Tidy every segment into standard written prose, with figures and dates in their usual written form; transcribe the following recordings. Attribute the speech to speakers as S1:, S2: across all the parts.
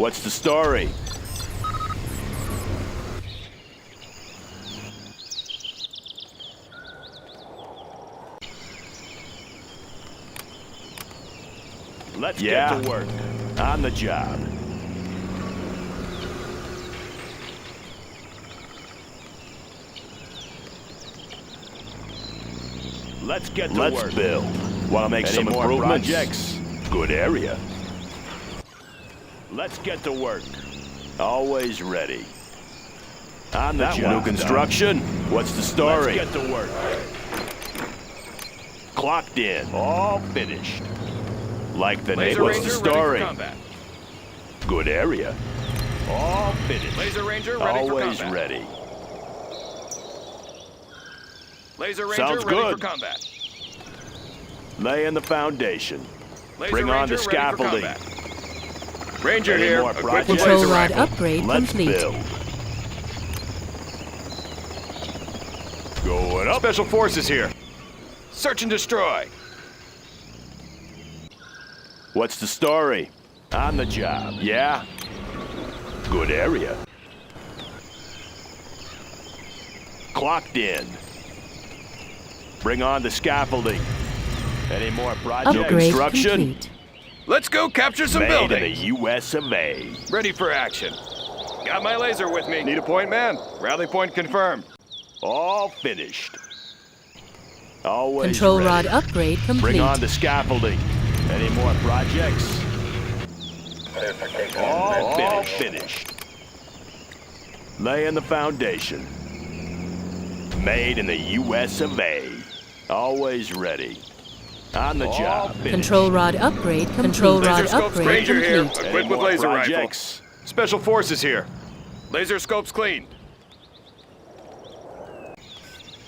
S1: What's the story? Let's get to work. On the job. Let's get to work. Let's build. Want to make some more projects? Good area. Let's get to work. Always ready. On the job. New construction? What's the story? Let's get to work. Clocked in. All finished. Like the name. What's the story? Good area. All finished.
S2: Laser Ranger ready
S1: Always
S2: for combat.
S1: ready.
S2: Laser Ranger
S1: Sounds
S2: ready
S1: good.
S2: for combat.
S1: Laying the foundation.
S2: Laser
S1: Bring on
S2: Ranger
S1: the
S2: ready for
S1: scaffolding.
S2: combat. Ranger
S1: Any
S2: here.
S1: more
S2: Equipped with
S1: projects?
S3: Control
S2: laser
S3: rod
S2: rifle.
S3: upgrade
S1: Let's
S3: complete.
S1: build. Going up.
S2: Special forces here. Search and destroy.
S1: What's the story? On the job. Yeah. Good area. Clocked in. Bring on the scaffolding. Any more project
S3: Upgrade
S1: construction?
S3: complete.
S2: Let's go capture some
S1: Made in
S2: buildings.
S1: the U.S. of A.
S2: Ready for action. Got my laser with me. Need a point, man? Rally point confirmed.
S1: All finished. Always
S3: Control
S1: ready.
S3: rod upgrade complete.
S1: Bring on the scaffolding. Any more projects? All finished. Laying the foundation. Made in the U.S. of A. Always ready. On the job. Finished.
S3: Control rod upgrade complete. Control rod
S2: Laser scopes
S3: upgrade
S2: Ranger here.
S3: complete.
S1: Any
S2: Equipped with
S1: more
S2: laser
S1: projects?
S2: rifle. Special forces here. Laser scopes clean.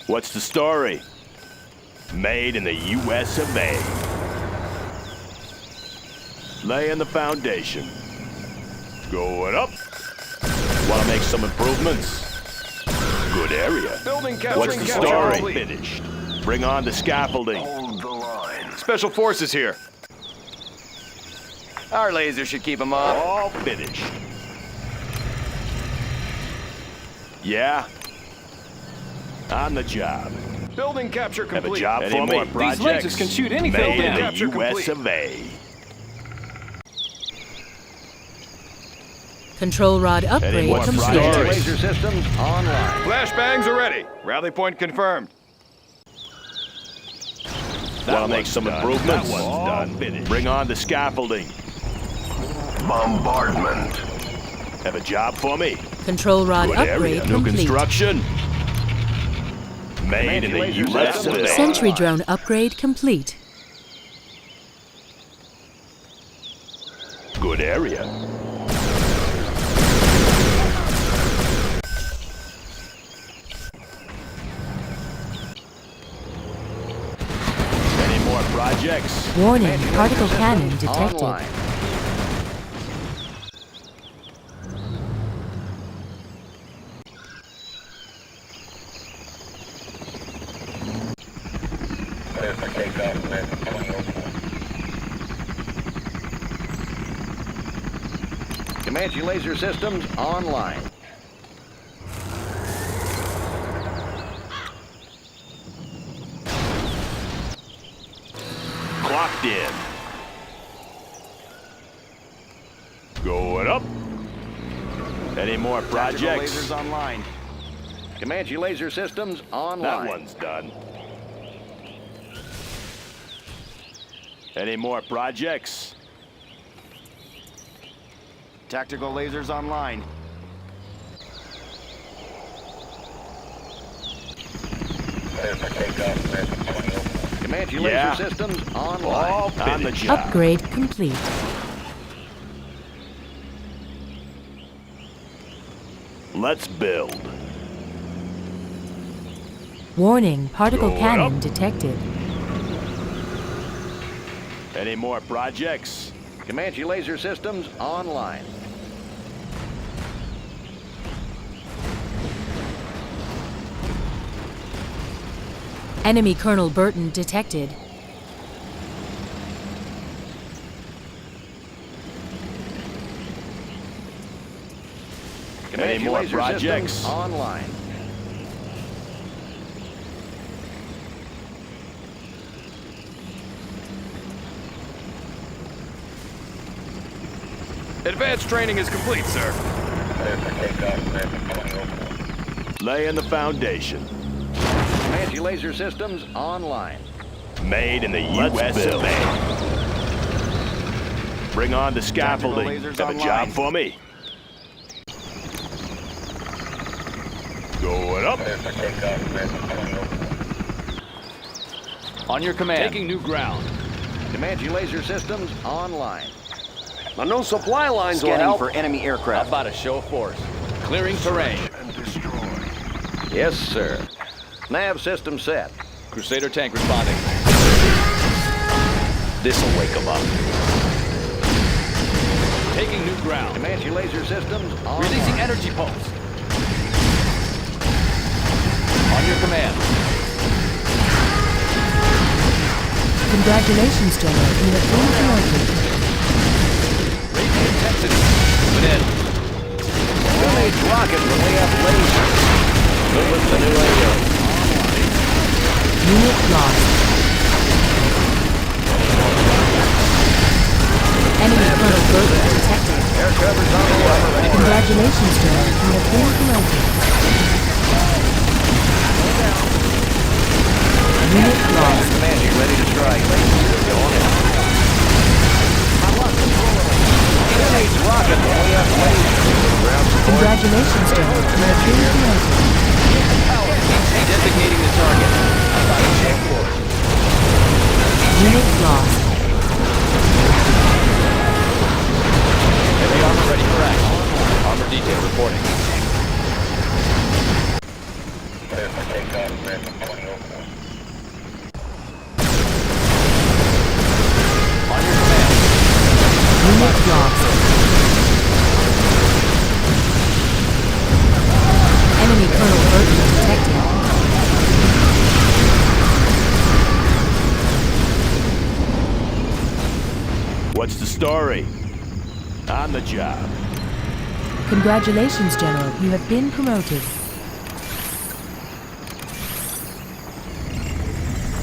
S1: What's the story? Made in the U.S. of A. Laying the foundation. Going up. Want to make some improvements? Good area.
S2: Building capturing
S1: What's the
S2: capture
S1: story?
S2: complete.
S1: Finished. Bring on the scaffolding.
S4: Hold the line.
S2: Special forces here. Our laser should keep them off.
S1: All finished. Yeah. On the job.
S2: Building capture
S1: Have
S2: complete.
S1: a job Any for more me?
S2: lasers
S1: projects?
S2: can shoot anything
S1: Made in
S2: down.
S1: the
S2: Capture
S1: U.S.
S2: complete.
S1: of A.
S3: Control rod upgrade
S1: more
S3: complete.
S1: projects?
S4: Laser systems online.
S2: Flashbangs are ready. Rally point confirmed.
S1: Want to make some improvements?
S4: That one's
S1: done. Finished. Bring on the scaffolding.
S4: Bombardment.
S1: Have a job for me?
S3: Control rod
S1: Good
S3: upgrade
S1: area. New
S3: complete.
S1: construction. Made in the
S4: Laser
S1: U.S. of A.
S3: Sentry drone upgrade complete.
S1: Good area. Any more projects?
S3: Warning, particle cannon detected.
S4: Online. Comanche laser systems online.
S1: Clocked in. Going up. Any more
S4: Tactical
S1: projects?
S4: lasers online. Comanche laser systems online.
S1: That one's done. Any more projects?
S4: Tactical lasers online. Comanche
S1: Yeah.
S4: laser systems online.
S1: All on the job.
S3: Upgrade complete.
S1: Let's build.
S3: Warning, particle
S1: Going
S3: cannon
S1: up.
S3: detected.
S1: Any more projects?
S4: Comanche laser systems online.
S3: Enemy Colonel Burton detected.
S4: Comanche
S1: more
S4: laser
S1: projects?
S4: systems online.
S2: Advanced training is complete, sir.
S1: Laying the foundation.
S4: Comanche laser systems online.
S1: Made in the US of A. Bring on the scaffolding.
S2: lasers
S1: Have a
S2: online.
S1: job for me. Going up.
S5: On your command.
S2: Taking new ground.
S4: Comanche laser systems online.
S6: Now, no supply lines will
S5: Scanning
S6: help.
S5: for enemy
S2: How
S5: aircraft.
S2: about a show of force? Clearing terrain.
S4: Yes, sir. Nav system set.
S2: Crusader tank responding.
S5: This'll wake them up.
S2: Taking new ground.
S4: Comanche laser systems online.
S2: Releasing energy pulse. On your command.
S3: Congratulations, General. You have been promoted.
S2: Raising intensity. Moving in.
S4: Who needs rockets when we have lasers? Moving to new AO.
S3: Unit lost. Enemy Colonel Burton detected.
S4: Air cover's on the way.
S3: Congratulations, General. You have been promoted. Unit lost.
S4: Comanche ready to strike. Go on in. Who needs rockets when we have lasers? Ground support.
S3: Congratulations, General. You have been promoted.
S2: Designating the target.
S3: Unit lost.
S2: Heavy armor ready for action. Armor detail reporting. On your command.
S3: Unit lost. Enemy Colonel Burton detected.
S1: What's the story? On the job.
S3: Congratulations, General. You have been promoted.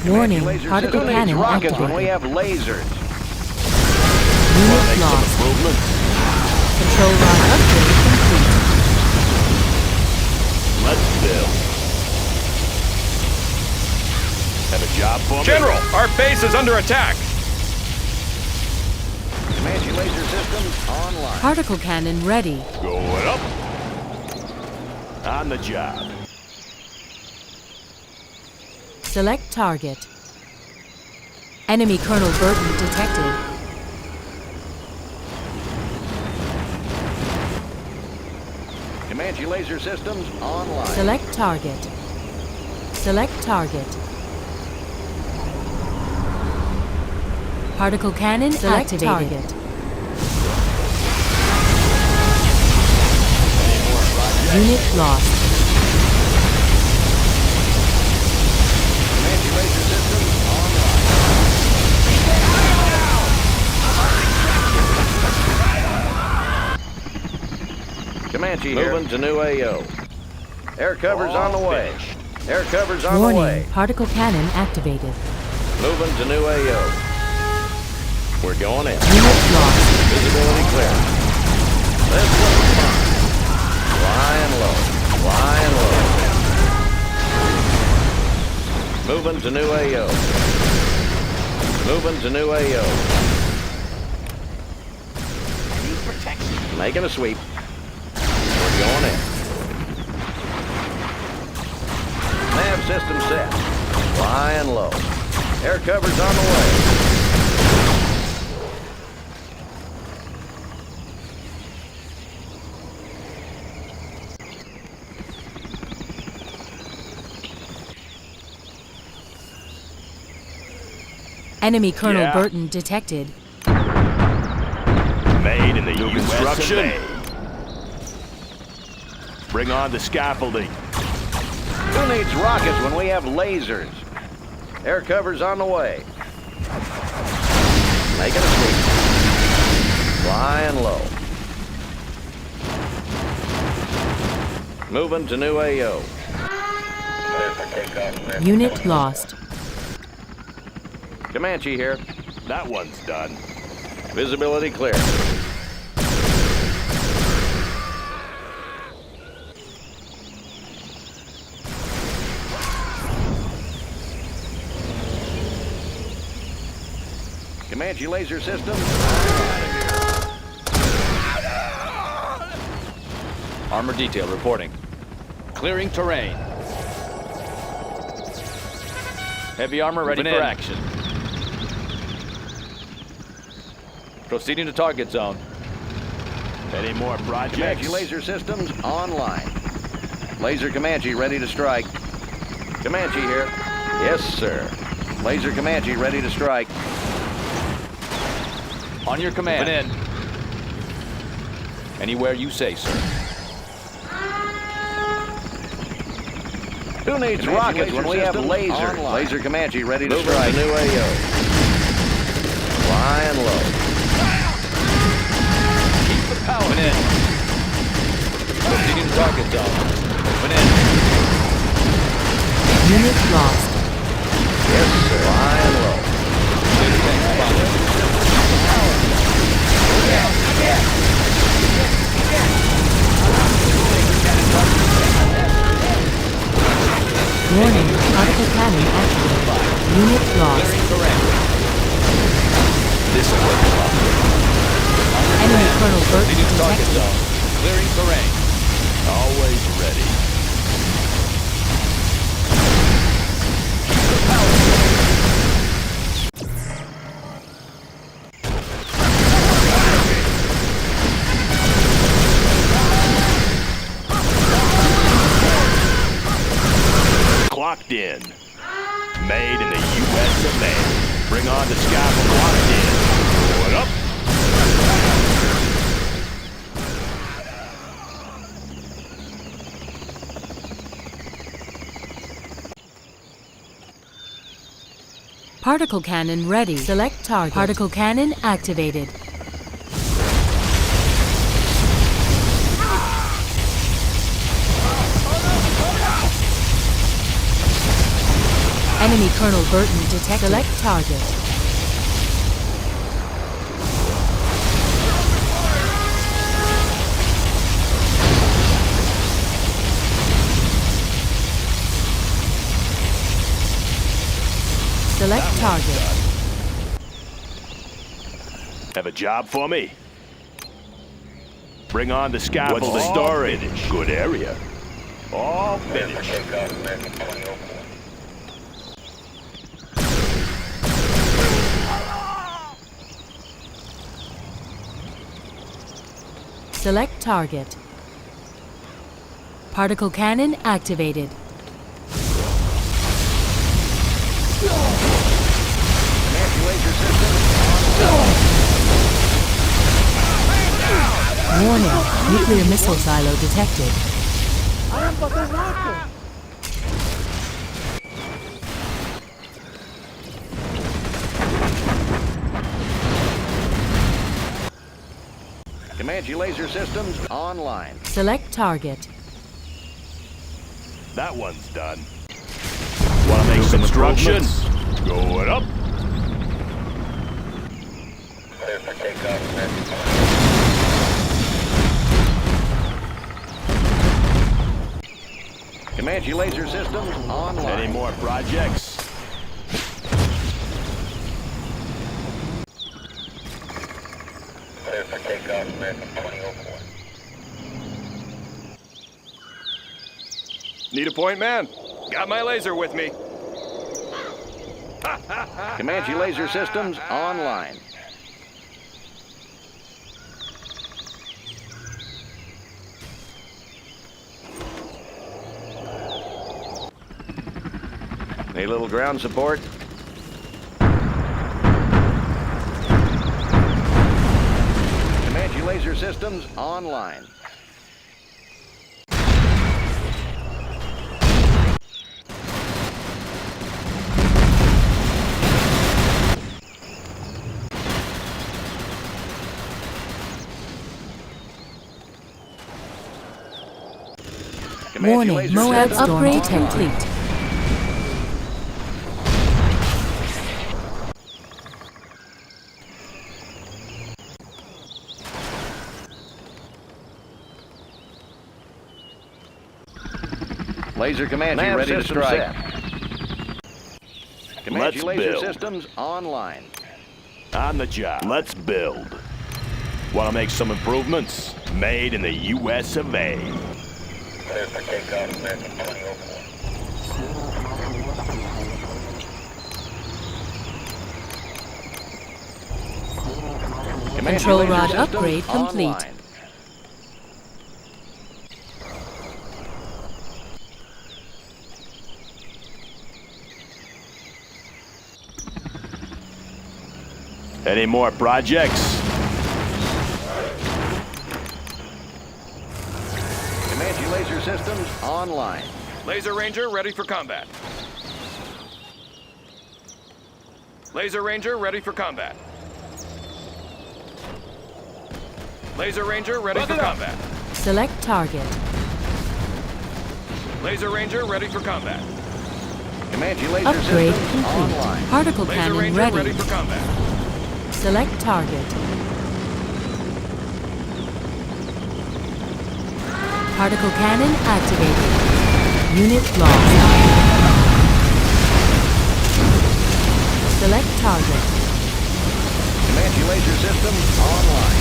S3: Warning,
S4: Laser
S3: particle
S4: system. Who needs
S3: cannon
S4: rockets when we
S3: activated.
S4: have lasers?
S3: Unit
S1: Make some
S3: lost.
S1: improvements.
S3: Control rod upgrade complete.
S1: Let's build. Have a job for me?
S2: General, our base is under attack.
S4: Comanche laser systems online.
S3: Particle cannon ready.
S1: Going up. On the job.
S3: Select target. Enemy Colonel Burton detected.
S4: Comanche laser systems online.
S3: Select target. Select target. Particle cannon activated. Target. Unit lost.
S4: Comanche laser systems online. Comanche here. Moving to new AO. Air cover's on the way. Air cover's on the
S3: Warning,
S4: way.
S3: particle cannon activated.
S4: Moving to new AO. We're going in.
S3: Unit lost.
S4: Visibility clear. This looks fine. Flying low. Flying low. Moving to new AO. Moving to new AO. Making a sweep. We're going in. Nav system set. Flying low. Air cover's on the way.
S3: Enemy Colonel
S1: Yeah.
S3: Burton detected.
S1: Made in the
S2: New
S1: US
S2: construction.
S1: of A. Bring on the scaffolding.
S4: Who needs rockets when we have lasers? Air cover's on the way. Making a sweep. Flying low. Moving to new AO.
S3: Unit lost.
S4: Comanche here.
S1: That one's done.
S4: Visibility clear. Comanche laser system.
S5: Armor detail reporting. Clearing terrain. Heavy armor ready for action. Proceeding to target zone.
S1: Any more projects?
S4: Comanche laser systems online. Laser Comanche ready to strike. Comanche here. Yes, sir. Laser Comanche ready to strike.
S5: On your command. Moving in. Anywhere you say, sir.
S4: Who needs
S6: Comanche
S4: rockets when we have
S6: system
S4: laser?
S6: online.
S4: Laser Comanche ready to strike. New AO. Flying low.
S5: Keep the power. Moving in. Proceeding to target zone. Moving in.
S3: Unit lost.
S4: Yes, sir. Flying low.
S5: Laser tank spotted.
S3: Warning, particle cannon activated. Unit lost.
S5: Clearing terrain. This will wake them up.
S3: Enemy Colonel Burton
S5: Proceeding to target
S3: detected.
S5: zone. Clearing terrain.
S1: Always ready. Clocked in. Made in the U.S. of A. Bring on the sky from locked in. What up?
S3: Particle cannon ready. Select target. Particle cannon activated. Enemy Colonel Burton detected. Select target. Select target.
S1: Have a job for me? Bring on the scaffold.
S2: What's the storage?
S1: Good area. All finished.
S3: Select target. Particle cannon activated.
S4: Comanche laser system.
S3: Warning, nuclear missile silo detected.
S4: Comanche laser systems online.
S3: Select target.
S1: That one's done. Want to make some
S2: Construction.
S1: improvements? Going up.
S4: Comanche laser systems online.
S1: Any more projects?
S2: Need a point, man? Got my laser with me.
S4: Comanche laser systems online. Need a little ground support? Comanche laser systems online. Comanche
S3: Warning,
S4: laser
S3: Moab
S4: system
S3: upgrade
S4: online.
S3: complete.
S4: Laser Comanche
S6: Nav
S4: ready to
S6: system
S4: strike. Comanche
S1: Let's
S4: laser
S1: build.
S4: systems online.
S1: On the job. Let's build. Want to make some improvements? Made in the US of A.
S4: Comanche
S3: Control
S4: laser
S3: rod
S4: systems
S3: upgrade complete.
S4: online.
S1: Any more projects?
S4: Comanche laser systems online.
S2: Laser Ranger ready for combat. Laser Ranger ready for combat. Laser Ranger ready for combat.
S3: Select target.
S2: Laser Ranger ready for combat.
S4: Comanche laser
S3: Upgrade
S4: systems
S3: complete.
S4: online.
S3: Particle
S2: Laser
S3: cannon
S2: Ranger ready
S3: ready.
S2: for combat.
S3: Select target. Particle cannon activated. Unit lost. Select target.
S4: Comanche laser systems online.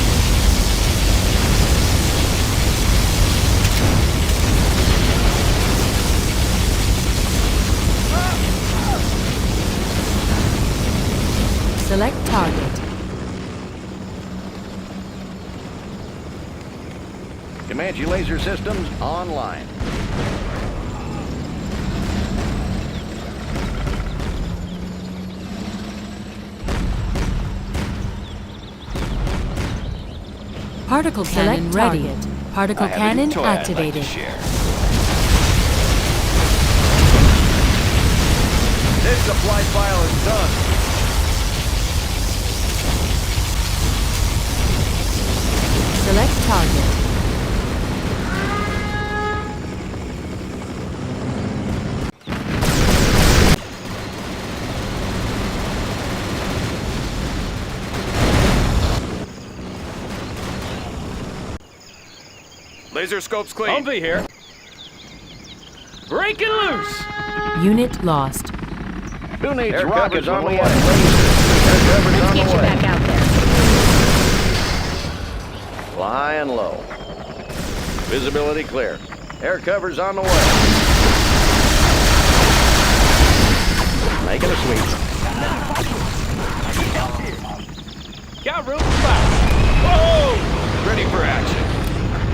S3: Select target.
S4: Comanche laser systems online.
S3: Particle cannon ready. Particle
S2: I have a
S3: cannon
S2: new toy I'd like to
S3: activated.
S2: share. This supply file is done.
S3: Select target.
S2: Laser scopes clean.
S5: Humvee here. Breaking loose.
S3: Unit lost.
S4: Who needs
S6: Air
S4: rockets
S6: cover's
S4: on
S6: on
S4: the
S6: the
S4: way?
S6: way.
S4: Air cover's
S7: Let's
S4: on
S7: get
S4: the
S7: you
S4: way.
S7: back out there.
S4: Flying low. Visibility clear. Air cover's on the way. Making a sweep.
S5: Got room for fire. Whoa!
S2: Ready for action.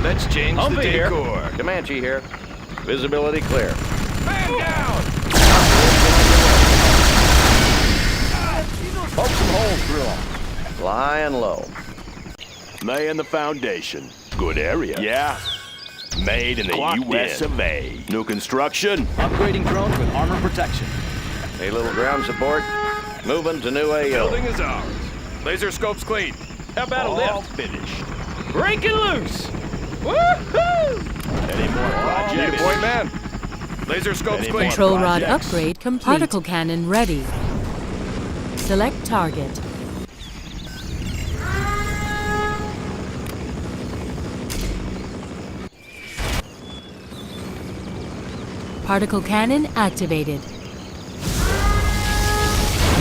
S2: Let's change
S5: Humvee
S2: the
S5: here.
S2: decor.
S4: Comanche here. Visibility clear.
S2: Man down!
S4: Poke some holes through them. Flying low.
S1: Laying the foundation. Good area. Yeah. Made in the
S2: Clocked
S1: US
S2: in.
S1: of A. New construction.
S5: Upgrading drones with armor protection.
S4: A little ground support. Moving to new AO.
S2: Building is ours. Laser scopes clean. How about a
S1: All
S2: lift?
S1: finished.
S5: Breaking loose. Woohoo!
S1: Any more projects?
S2: Need a point man. Laser scopes
S1: Any
S2: clean.
S1: more
S3: Control rod
S1: projects?
S3: upgrade complete. Particle cannon ready. Select target. Particle cannon activated.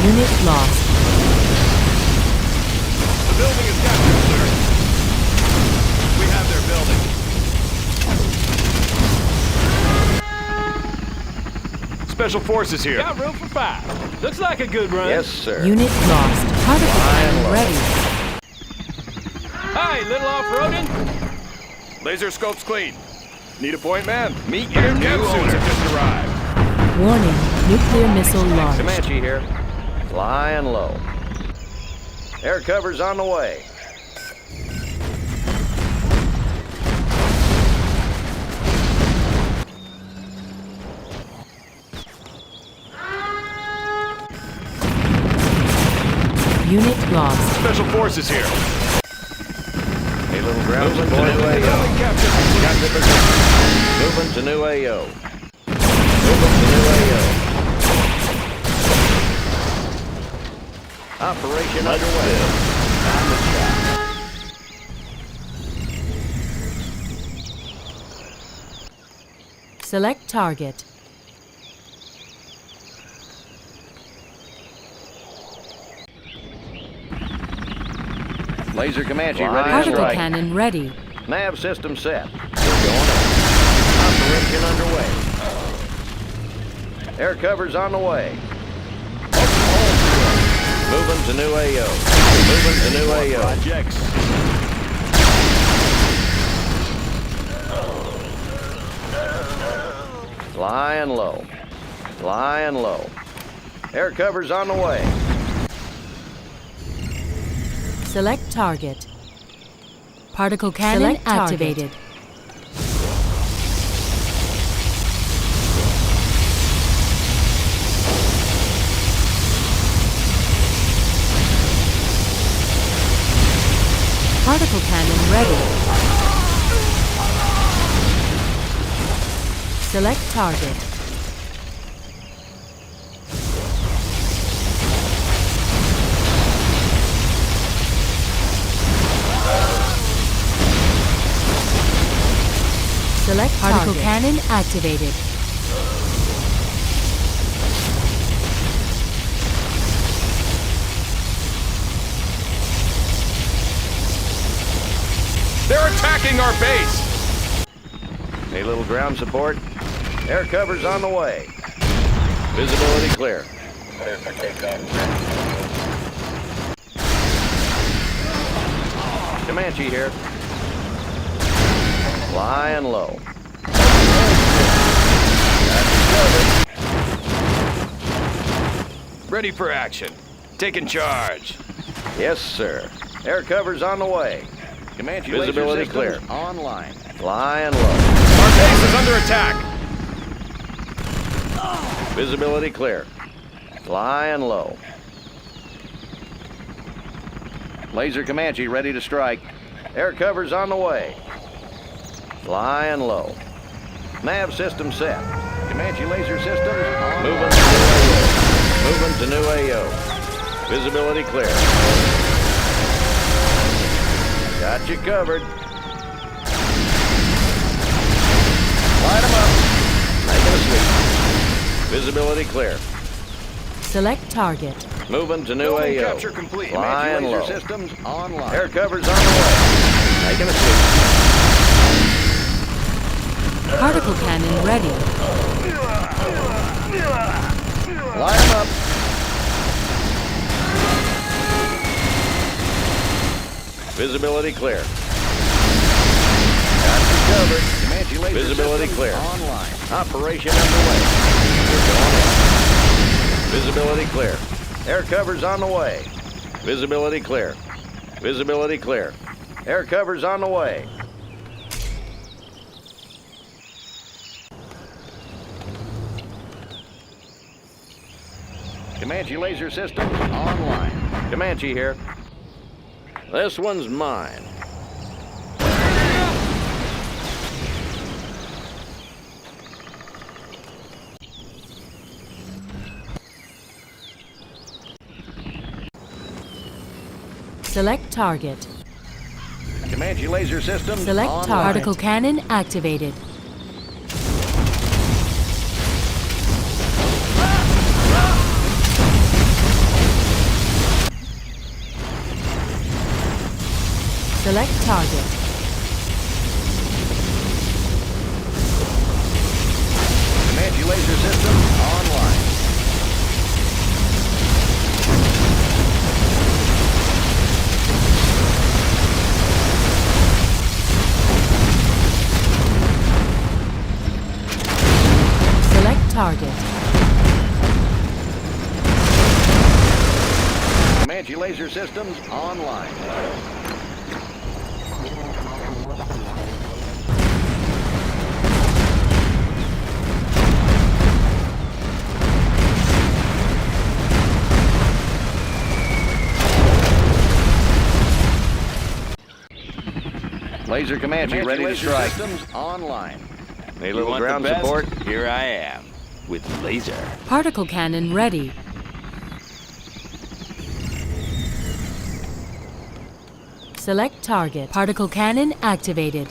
S3: Unit lost.
S2: The building is captured, sir. We have their building. Special forces here.
S5: Got room for fire. Looks like a good run.
S4: Yes, sir.
S3: Unit lost. Particle cannon ready.
S5: Hi, little off-roading.
S2: Laser scopes clean. Need a point man. Meet your new owner. Just arrived.
S3: Warning, nuclear missile launched.
S4: Comanche here. Flying low. Air cover's on the way.
S3: Unit lost.
S2: Special forces here.
S4: A little ground
S5: Moving
S4: support.
S5: to new AO.
S4: Got the position. Moving to new AO. Moving to new AO. Operation underway. On the job.
S3: Select target.
S4: Laser Comanche ready to
S3: Particle
S4: strike.
S3: cannon ready.
S4: Nav system set. We're going in. Operation underway. Air cover's on the way. Moving to new AO. Moving to new AO.
S1: Projects.
S4: Flying low. Flying low. Air cover's on the way.
S3: Select target. Particle cannon activated. Particle cannon ready. Select target. Select particle cannon activated.
S2: They're attacking our base!
S4: Need a little ground support. Air cover's on the way. Visibility clear. Comanche here. Flying low.
S2: Ready for action. Taking charge.
S4: Yes, sir. Air cover's on the way. Comanche visibility clear. Online. Flying low.
S2: Our base is under attack!
S4: Visibility clear. Flying low. Laser Comanche ready to strike. Air cover's on the way. Flying low. Nav system set. Comanche laser systems on. Moving to new AO. Moving to new AO. Visibility clear. Got you covered. Light them up. Making a sweep. Visibility clear.
S3: Select target.
S4: Moving to new
S2: Building
S4: AO.
S2: capture complete.
S4: Flying
S2: Comanche laser
S4: low.
S2: systems online.
S4: Air cover's on the way. Making a sweep.
S3: Particle cannon ready.
S4: Line them up. Visibility clear. Got you covered. Comanche laser visibility clear. Online. Operation underway. We're going in. Visibility clear. Air cover's on the way. Visibility clear. Visibility clear. Air cover's on the way. Comanche laser systems online. Comanche here. This one's mine.
S3: Select target.
S4: Comanche laser systems
S3: Select
S4: online.
S3: target. Particle cannon activated. Select target.
S4: Comanche laser systems online.
S3: Select target.
S4: Comanche laser systems online. Laser Comanche ready to strike. Systems online. Need a little ground support.
S1: Here I am, with laser.
S3: Particle cannon ready. Select target. Particle cannon activated.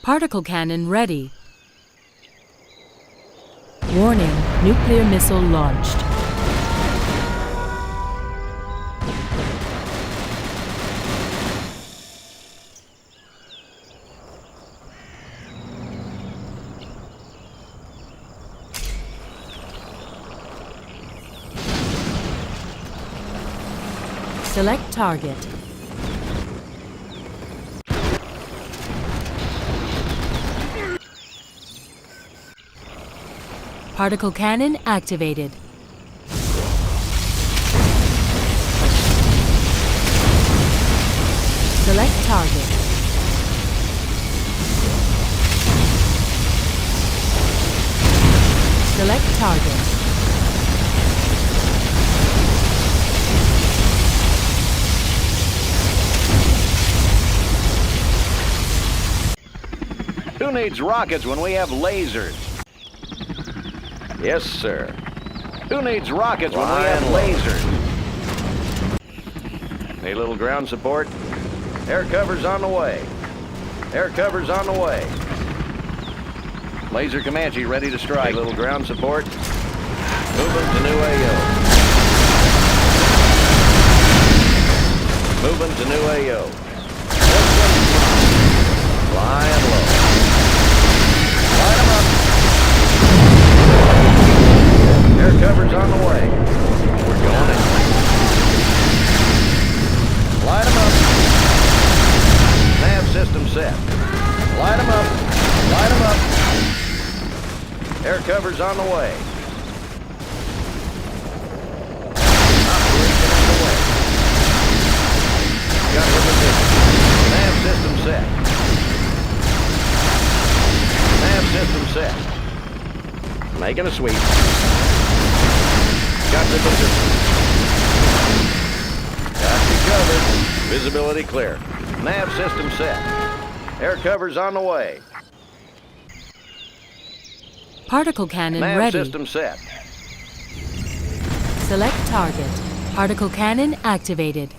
S3: Particle cannon ready. Warning, nuclear missile launched. Select target. Particle cannon activated. Select target. Select target.
S4: Who needs rockets when we have lasers? Yes, sir. Who needs rockets when we have lasers? Need a little ground support? Air cover's on the way. Air cover's on the way. Laser Comanche ready to strike. Need a little ground support? Moving to new AO. Moving to new AO. Flying low. Light 'em up. Air cover's on the way. We're going in. Light 'em up. Nav system set. Light 'em up. Light 'em up. Air cover's on the way. Operation underway. Got the position. Nav system set. Nav system set. Making a sweep. Got the position. Got you covered. Visibility clear. Nav system set. Air cover's on the way.
S3: Particle cannon
S4: Nav
S3: ready.
S4: system set.
S3: Select target. Particle cannon activated.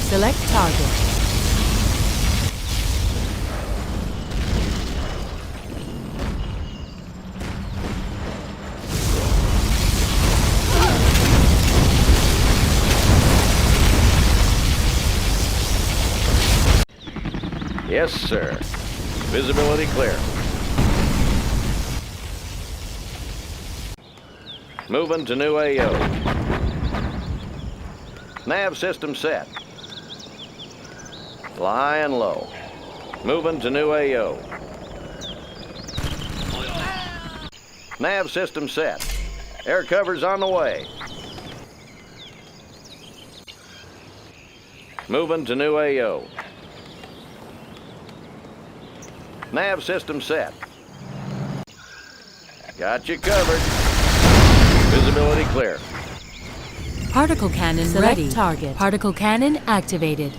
S3: Select target.
S4: Yes, sir. Visibility clear. Moving to new AO. Nav system set. Flying low. Moving to new AO. Nav system set. Air cover's on the way. Moving to new AO. Nav system set. Got you covered. Visibility clear.
S3: Particle cannon ready. Target. Particle cannon activated.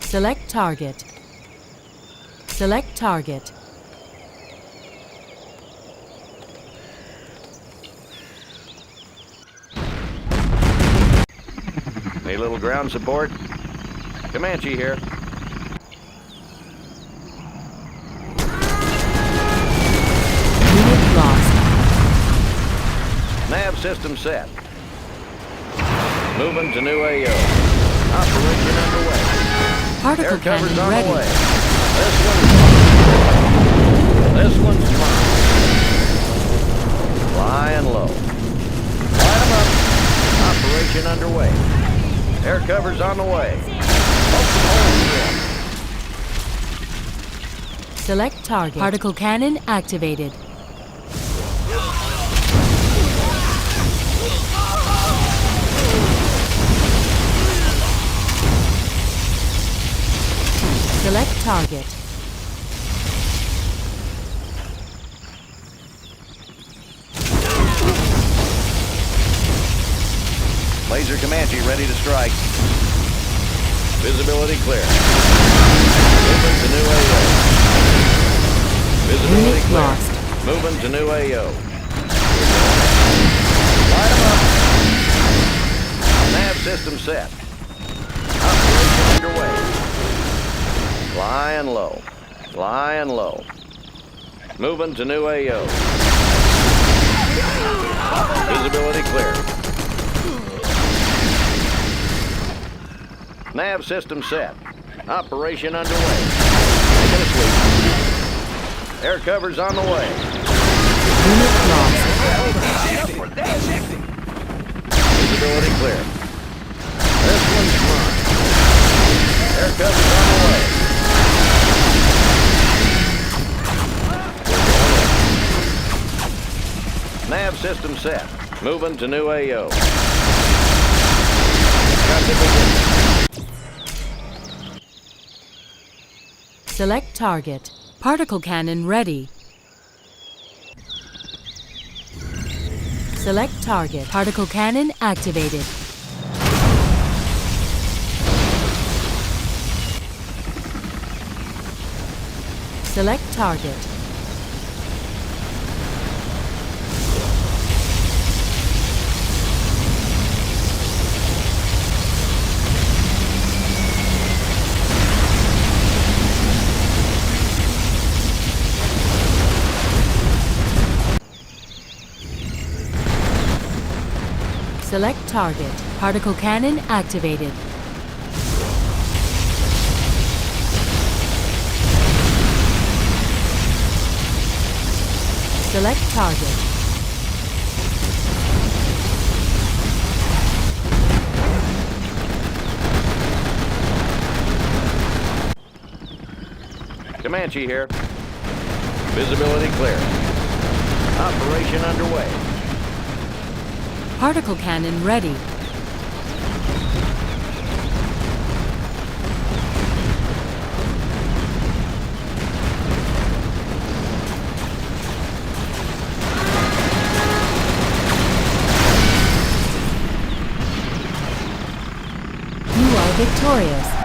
S3: Select target. Select target.
S4: Need a little ground support? Comanche here. system set. Moving to new AO. Operation underway.
S3: Particle
S4: Air cover's
S3: cannon
S4: on the
S3: ready.
S4: way. This one's mine. Flying low. Light 'em up. Operation underway. Air cover's on the way.
S3: Select target. Particle cannon activated. Select target.
S4: Laser Comanche ready to strike. Visibility clear. Moving to new AO. Visibility
S3: Unit
S4: clear.
S3: lost.
S4: Moving to new AO. Light 'em up. Nav system set. Operation underway. Flying low. Flying low. Moving to new AO. Visibility clear. Nav system set. Operation underway. Taking a sweep. Air cover's on the way.
S3: Unit lost.
S4: Visibility clear. This one's mine. Air cover's on the way. Nav system set. Moving to new AO. Got to begin.
S3: Select target. Particle cannon ready. Select target. Particle cannon activated. Select target. Select target. Particle cannon activated. Select target.
S4: Comanche here. Visibility clear. Operation underway.
S3: Particle cannon ready. You are victorious.